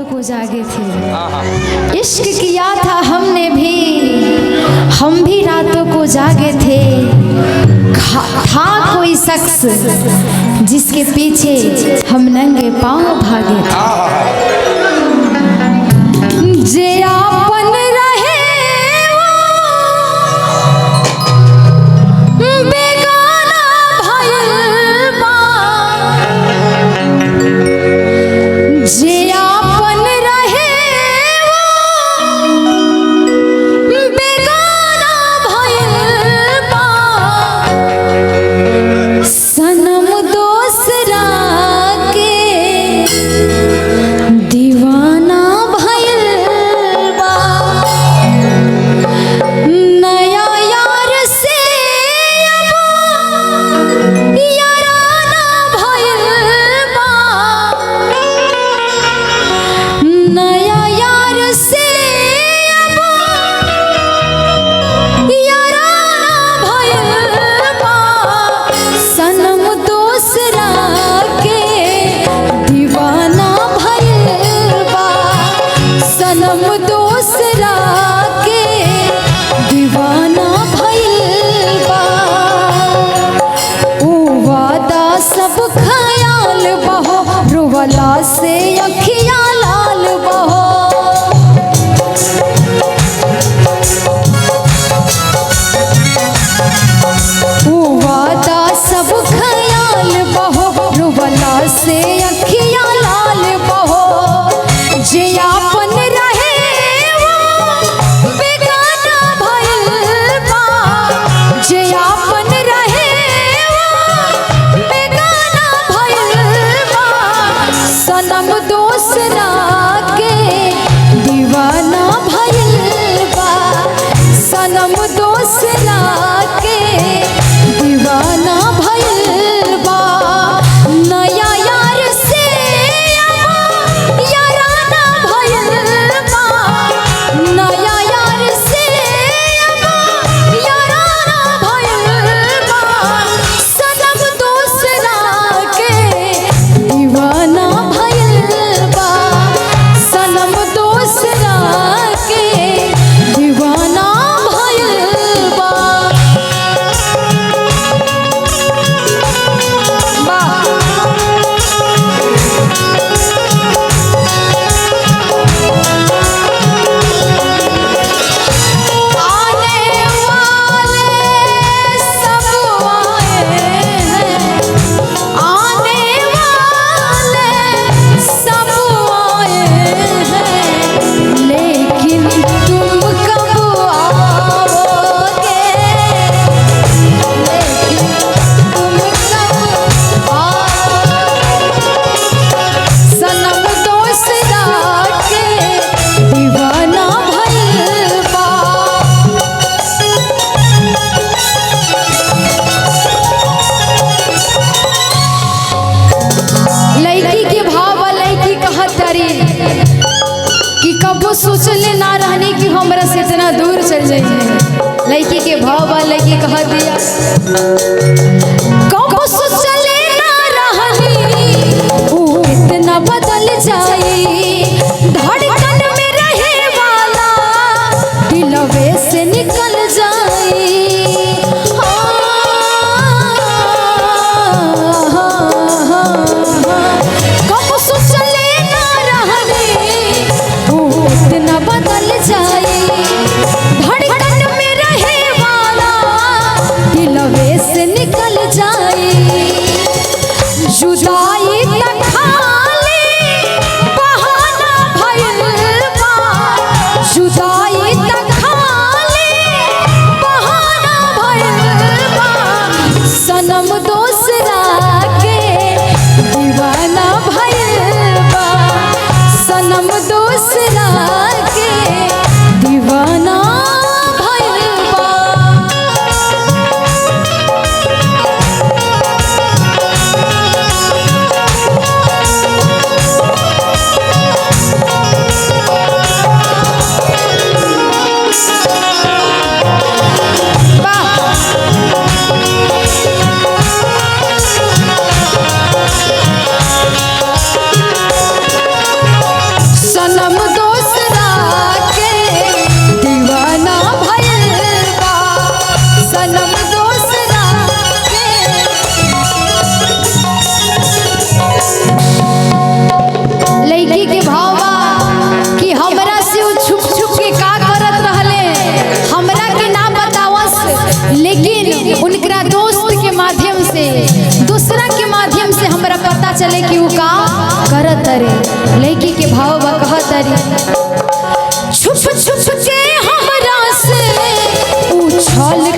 रातों को जागे थे, इश्क किया था हमने भी, हम भी रातों को जागे थे। था कोई शख्स जिसके पीछे हम नंगे पांव भागे थे। जे आपन रहे वो बेगाना भइल बा, जे आपन रहे वो बेगाना भइल बा, सनम दोसरा के दीवाना सब ख्याल बहो, रुवला से अखिया लाल बहो। वादा सब ख्याल बहो, रुवला से अखिया लाल बहो। जे आपन रहे वो बेगाना भइल बा, जे आपन रहे सनम दोसरा के दीवाना भइल बा, सनम दोसरा के दीवाना भइल बा। नया यार से याराना भइल बा, नया यार से याराना भइल बा, सनम दोसरा के दीवाना सोचले ना रहने की हमरा से इतना दूर चल जाइए। लड़की के भाव बा, लड़की कह दिया कब सोचले ना रहनी वो इतना बदल जाई, धड़कन में रहे वाला दिलवे से निकल जाई। कब सोचले ना रहनी इतना बदल जाए, धड़कन में रहे वाला दिलवे से निकल करत रे। लड़की के भाव बा कहत रे, छुप छुप के हमरा से उछल